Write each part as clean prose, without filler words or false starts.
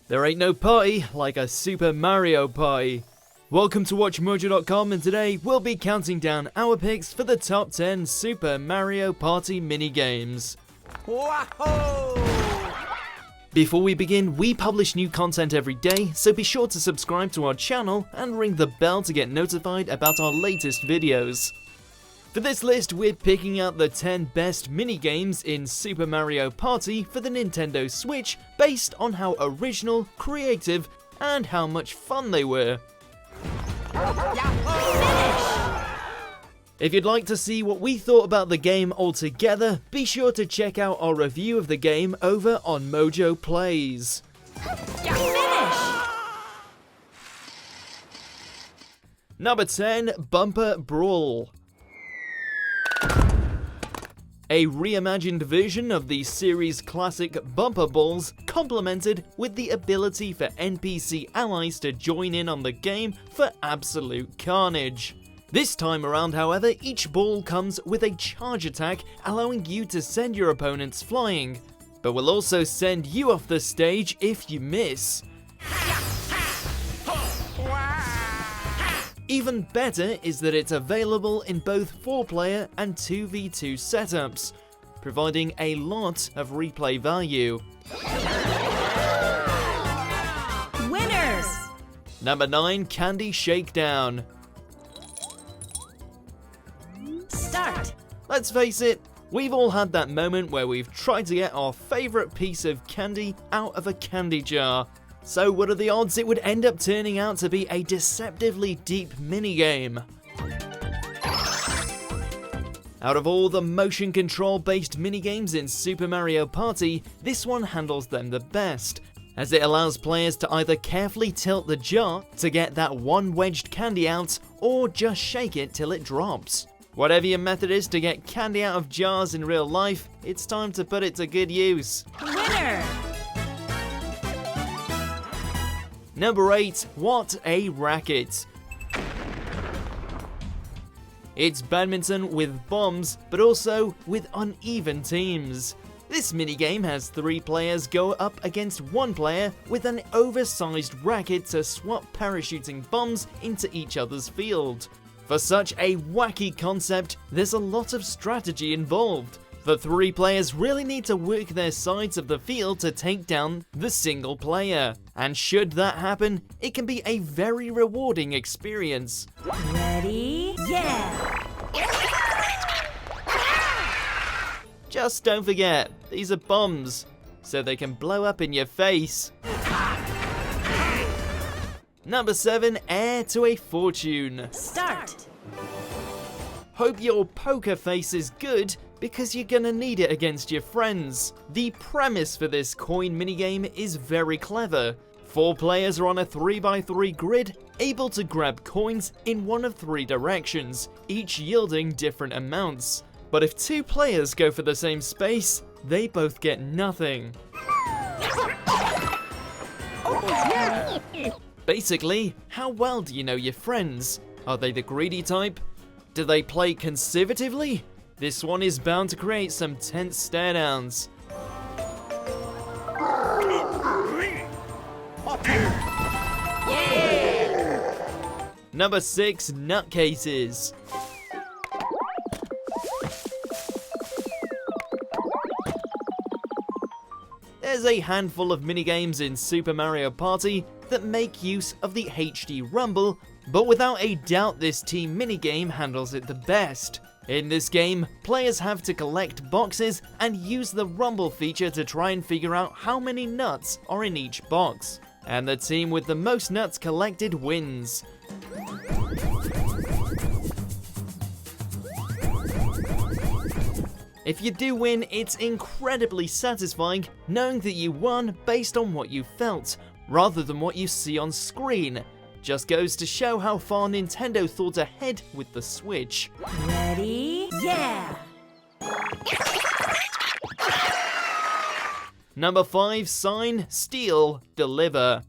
There ain't no party like a Super Mario Party. Welcome to WatchMojo.com, and today we'll be counting down our picks for the top 10 Super Mario Party minigames. Wahoo! Before we begin, we publish new content every day, so be sure to subscribe to our channel and ring the bell to get notified about our latest videos. For this list, we're picking out the 10 best minigames in Super Mario Party for the Nintendo Switch based on how original, creative, and how much fun they were. If you'd like to see what we thought about the game altogether, be sure to check out our review of the game over on Mojo Plays. Number 10, Bumper Brawl. A reimagined version of the series' classic bumper balls, complemented with the ability for NPC allies to join in on the game for absolute carnage. This time around, however, each ball comes with a charge attack, allowing you to send your opponents flying, but will also send you off the stage if you miss. Even better is that it's available in both 4-player and 2v2 setups, providing a lot of replay value. Winners! Number 9, Candy Shakedown. Start! Let's face it, we've all had that moment where we've tried to get our favourite piece of candy out of a candy jar. So what are the odds it would end up turning out to be a deceptively deep minigame? Out of all the motion control based minigames in Super Mario Party, this one handles them the best, as it allows players to either carefully tilt the jar to get that one wedged candy out, or just shake it till it drops. Whatever your method is to get candy out of jars in real life, it's time to put it to good use. Winner! Number 8, What a Racket. It's badminton with bombs, but also with uneven teams. This minigame has 3 players go up against 1 player with an oversized racket to swap parachuting bombs into each other's field. For such a wacky concept, there's a lot of strategy involved. The 3 players really need to work their sides of the field to take down the single player. And should that happen, it can be a very rewarding experience. Ready? Yeah! Just don't forget, these are bombs, so they can blow up in your face. Number 7, Heir to a Fortune. Start! Hope your poker face is good, because you're gonna need it against your friends. The premise for this coin minigame is very clever. 4 players are on a 3x3 grid, able to grab coins in one of 3 directions, each yielding different amounts. But if 2 players go for the same space, they both get nothing. Basically, how well do you know your friends? Are they the greedy type? Do they play conservatively? This one is bound to create some tense stare-downs. Number 6, Nutcases. There's a handful of minigames in Super Mario Party that make use of the HD rumble, but without a doubt this team minigame handles it the best. In this game, players have to collect boxes and use the rumble feature to try and figure out how many nuts are in each box. And the team with the most nuts collected wins. If you do win, it's incredibly satisfying knowing that you won based on what you felt, rather than what you see on screen. Just goes to show how far Nintendo thought ahead with the Switch. Ready? Yeah! Number 5, Sign, Steal, Deliver.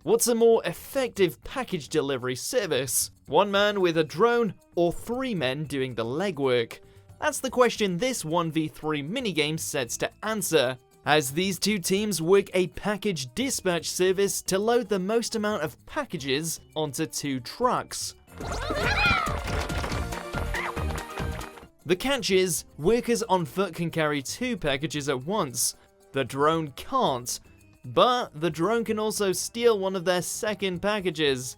What's a more effective package delivery service? 1 man with a drone, or 3 men doing the legwork? That's the question this 1v3 minigame sets to answer, as these two teams work a package dispatch service to load the most amount of packages onto 2 trucks. The catch is, workers on foot can carry 2 packages at once. The drone can't, but the drone can also steal one of their second packages.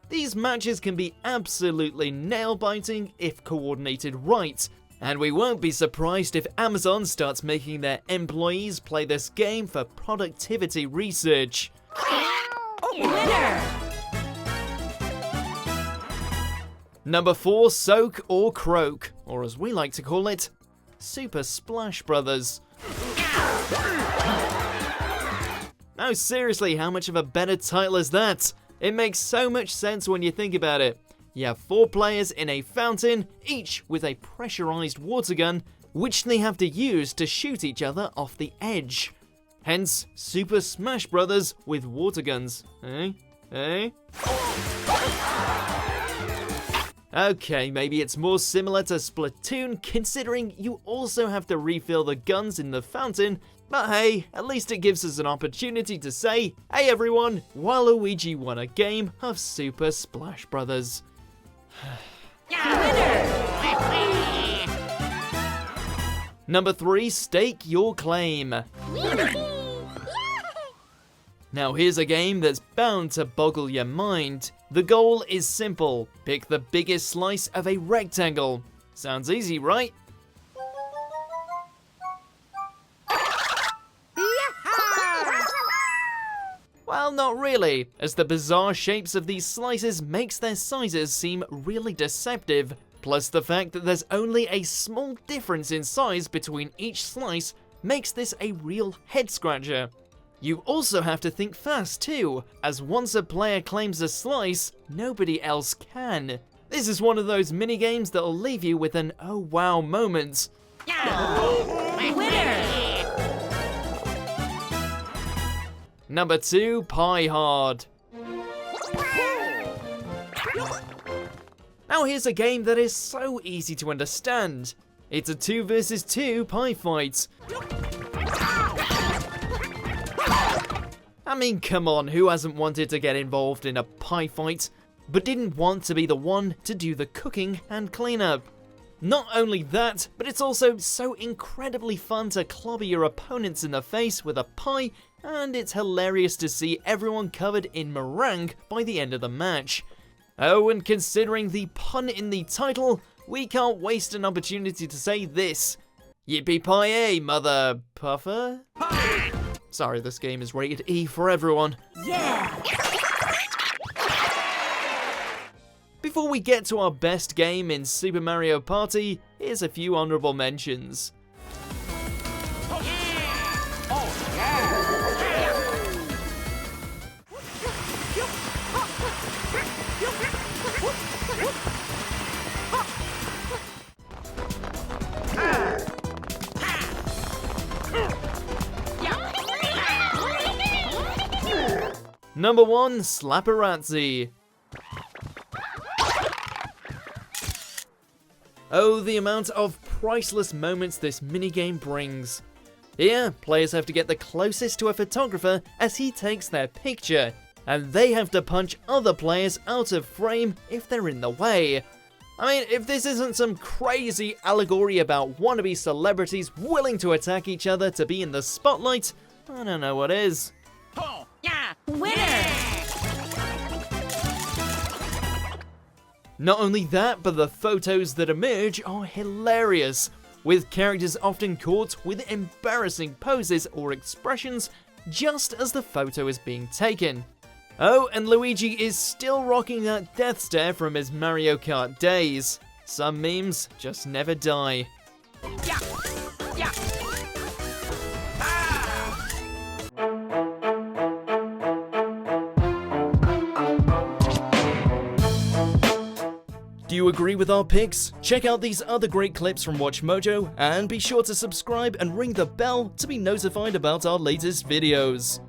These matches can be absolutely nail-biting if coordinated right, and we won't be surprised if Amazon starts making their employees play this game for productivity research. Winner! Number 4, Soak or Croak, or as we like to call it, Super Splash Brothers. Now seriously, how much of a better title is that? It makes so much sense when you think about it. You have 4 players in a fountain, each with a pressurized water gun, which they have to use to shoot each other off the edge. Hence, Super Smash Brothers with water guns. Eh? Okay, maybe it's more similar to Splatoon, considering you also have to refill the guns in the fountain, but hey, at least it gives us an opportunity to say, hey everyone, Waluigi won a game of Super Splash Brothers. Number 3, Stake Your Claim. Now here's a game that's bound to boggle your mind. The goal is simple, pick the biggest slice of a rectangle. Sounds easy, right? Well, not really, as the bizarre shapes of these slices makes their sizes seem really deceptive, plus the fact that there's only a small difference in size between each slice makes this a real head-scratcher. You also have to think fast too, as once a player claims a slice, nobody else can. This is one of those minigames that'll leave you with an oh wow moment. Winner! Number 2, Pie Hard. Now here's a game that is so easy to understand. It's a 2 versus 2 pie fight. I mean, come on, who hasn't wanted to get involved in a pie fight, but didn't want to be the one to do the cooking and cleanup? Not only that, but it's also so incredibly fun to clobber your opponents in the face with a pie, and it's hilarious to see everyone covered in meringue by the end of the match. Oh, and considering the pun in the title, we can't waste an opportunity to say this. Yippee-pie-yay, mother puffer? Sorry, this game is rated E for everyone. Yeah! Before we get to our best game in Super Mario Party, here's a few honorable mentions. Number 1, Slapperazzi. Oh, the amount of priceless moments this minigame brings. Here, players have to get the closest to a photographer as he takes their picture, and they have to punch other players out of frame if they're in the way. I mean, if this isn't some crazy allegory about wannabe celebrities willing to attack each other to be in the spotlight, I don't know what is. Winner! Not only that, but the photos that emerge are hilarious, with characters often caught with embarrassing poses or expressions just as the photo is being taken. Oh, and Luigi is still rocking that death stare from his Mario Kart days. Some memes just never die. Do you agree with our picks? Check out these other great clips from WatchMojo, and be sure to subscribe and ring the bell to be notified about our latest videos.